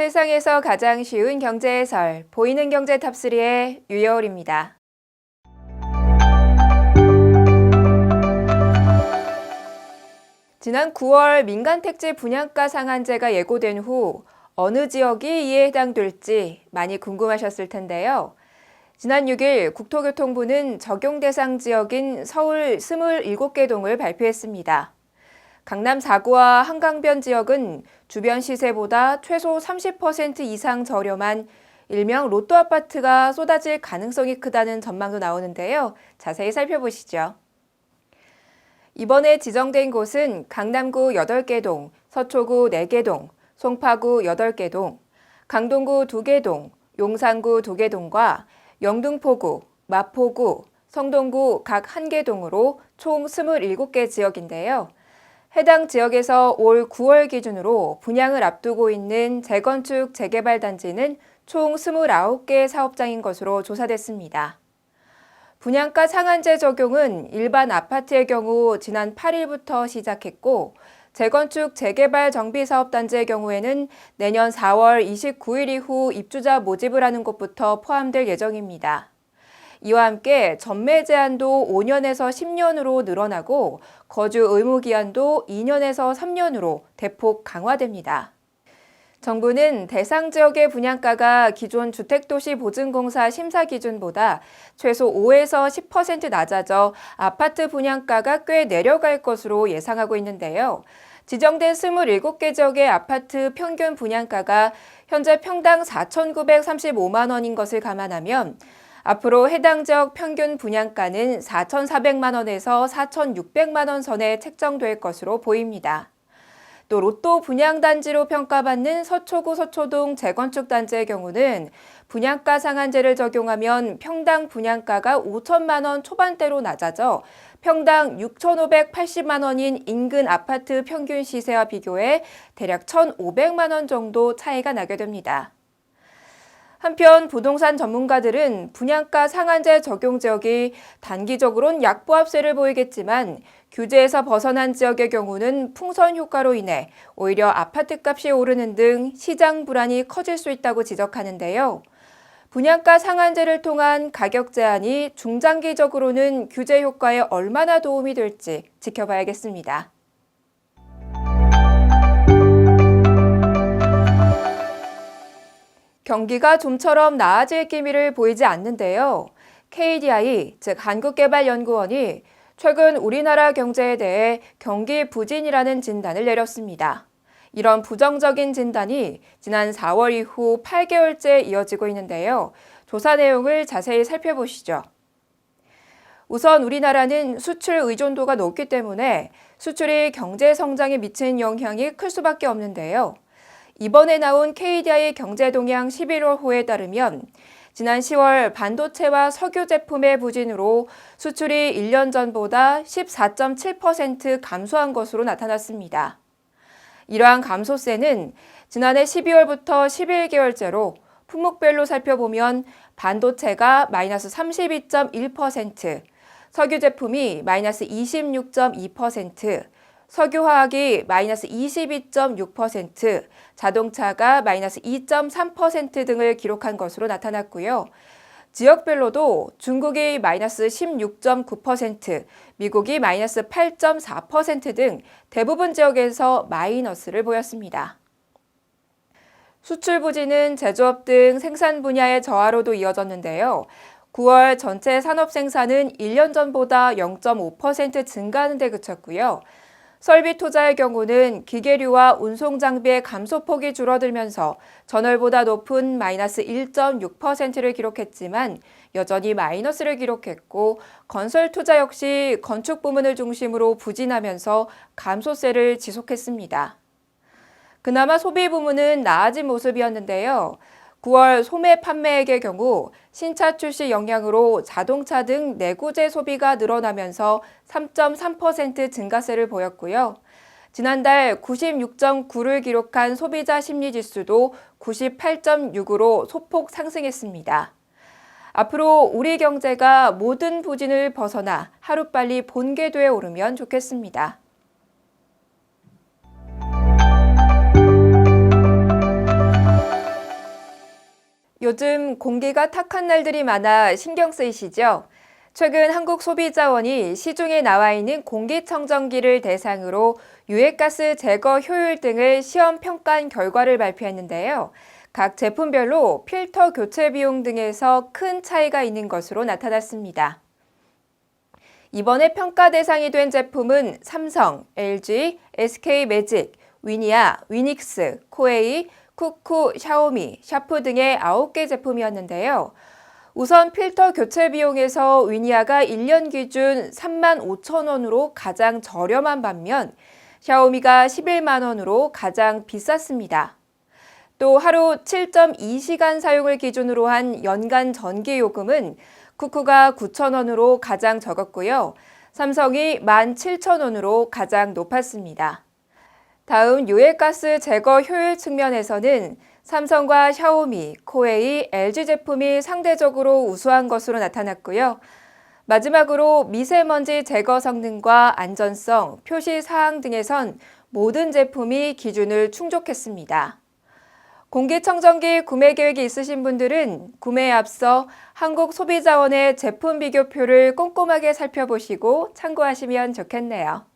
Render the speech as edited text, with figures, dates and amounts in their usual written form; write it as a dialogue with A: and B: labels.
A: 세상에서 가장 쉬운 경제 해설, 보이는 경제 탑3의 유여울입니다. 지난 9월 민간 택지 분양가 상한제가 예고된 후 어느 지역이 이에 해당될지 많이 궁금하셨을 텐데요. 지난 6일 국토교통부는 적용 대상 지역인 서울 27개 동을 발표했습니다. 강남 4구와 한강변 지역은 주변 시세보다 최소 30% 이상 저렴한 일명 로또 아파트가 쏟아질 가능성이 크다는 전망도 나오는데요. 자세히 살펴보시죠. 이번에 지정된 곳은 강남구 8개 동, 서초구 4개 동, 송파구 8개 동, 강동구 2개 동, 용산구 2개 동과 영등포구, 마포구, 성동구 각 1개 동으로 총 27개 지역인데요. 해당 지역에서 올 9월 기준으로 분양을 앞두고 있는 재건축, 재개발 단지는 총 29개 사업장인 것으로 조사됐습니다. 분양가 상한제 적용은 일반 아파트의 경우 지난 8일부터 시작했고, 재건축, 재개발 정비사업단지의 경우에는 내년 4월 29일 이후 입주자 모집을 하는 곳부터 포함될 예정입니다. 이와 함께 전매 제한도 5년에서 10년으로 늘어나고 거주 의무 기한도 2년에서 3년으로 대폭 강화됩니다. 정부는 대상 지역의 분양가가 기존 주택도시보증공사 심사 기준보다 최소 5에서 10% 낮아져 아파트 분양가가 꽤 내려갈 것으로 예상하고 있는데요. 지정된 27개 지역의 아파트 평균 분양가가 현재 평당 4,935만 원인 것을 감안하면 앞으로 해당 지역 평균 분양가는 4,400만 원에서 4,600만 원 선에 책정될 것으로 보입니다. 또 로또 분양단지로 평가받는 서초구 서초동 재건축 단지의 경우는 분양가 상한제를 적용하면 평당 분양가가 5천만 원 초반대로 낮아져 평당 6,580만 원인 인근 아파트 평균 시세와 비교해 대략 1,500만 원 정도 차이가 나게 됩니다. 한편 부동산 전문가들은 분양가 상한제 적용 지역이 단기적으론 약보합세를 보이겠지만 규제에서 벗어난 지역의 경우는 풍선 효과로 인해 오히려 아파트값이 오르는 등 시장 불안이 커질 수 있다고 지적하는데요. 분양가 상한제를 통한 가격 제한이 중장기적으로는 규제 효과에 얼마나 도움이 될지 지켜봐야겠습니다. 경기가 좀처럼 나아질 기미를 보이지 않는데요. KDI, 즉 한국개발연구원이 최근 우리나라 경제에 대해 경기 부진이라는 진단을 내렸습니다. 이런 부정적인 진단이 지난 4월 이후 8개월째 이어지고 있는데요. 조사 내용을 자세히 살펴보시죠. 우선 우리나라는 수출 의존도가 높기 때문에 수출이 경제 성장에 미치는 영향이 클 수밖에 없는데요. 이번에 나온 KDI 경제동향 11월호에 따르면 지난 10월 반도체와 석유 제품의 부진으로 수출이 1년 전보다 14.7% 감소한 것으로 나타났습니다. 이러한 감소세는 지난해 12월부터 11개월째로 품목별로 살펴보면 반도체가 마이너스 32.1%, 석유 제품이 마이너스 26.2%, 석유화학이 마이너스 22.6%, 자동차가 마이너스 2.3% 등을 기록한 것으로 나타났고요. 지역별로도 중국이 마이너스 16.9%, 미국이 마이너스 8.4% 등 대부분 지역에서 마이너스를 보였습니다. 수출 부진은 제조업 등 생산 분야의 저하로도 이어졌는데요. 9월 전체 산업 생산은 1년 전보다 0.5% 증가하는 데 그쳤고요. 설비 투자의 경우는 기계류와 운송 장비의 감소폭이 줄어들면서 전월보다 높은 마이너스 1.6%를 기록했지만 여전히 마이너스를 기록했고 건설 투자 역시 건축 부문을 중심으로 부진하면서 감소세를 지속했습니다. 그나마 소비 부문은 나아진 모습이었는데요. 9월 소매 판매액의 경우 신차 출시 영향으로 자동차 등 내구재 소비가 늘어나면서 3.3% 증가세를 보였고요. 지난달 96.9를 기록한 소비자 심리지수도 98.6으로 소폭 상승했습니다. 앞으로 우리 경제가 모든 부진을 벗어나 하루빨리 본궤도에 오르면 좋겠습니다. 요즘 공기가 탁한 날들이 많아 신경 쓰이시죠? 최근 한국소비자원이 시중에 나와 있는 공기청정기를 대상으로 유해가스 제거 효율 등을 시험 평가한 결과를 발표했는데요. 각 제품별로 필터 교체 비용 등에서 큰 차이가 있는 것으로 나타났습니다. 이번에 평가 대상이 된 제품은 삼성, LG, SK매직, 위니아, 위닉스, 코웨이, 쿠쿠, 샤오미, 샤프 등의 9개 제품이었는데요. 우선 필터 교체 비용에서 위니아가 1년 기준 3만 5천 원으로 가장 저렴한 반면 샤오미가 11만 원으로 가장 비쌌습니다. 또 하루 7.2시간 사용을 기준으로 한 연간 전기 요금은 쿠쿠가 9천 원으로 가장 적었고요. 삼성이 17,000원으로 가장 높았습니다. 다음 유해가스 제거 효율 측면에서는 삼성과 샤오미, 코웨이, LG 제품이 상대적으로 우수한 것으로 나타났고요. 마지막으로 미세먼지 제거 성능과 안전성, 표시 사항 등에선 모든 제품이 기준을 충족했습니다. 공기청정기 구매 계획이 있으신 분들은 구매에 앞서 한국소비자원의 제품 비교표를 꼼꼼하게 살펴보시고 참고하시면 좋겠네요.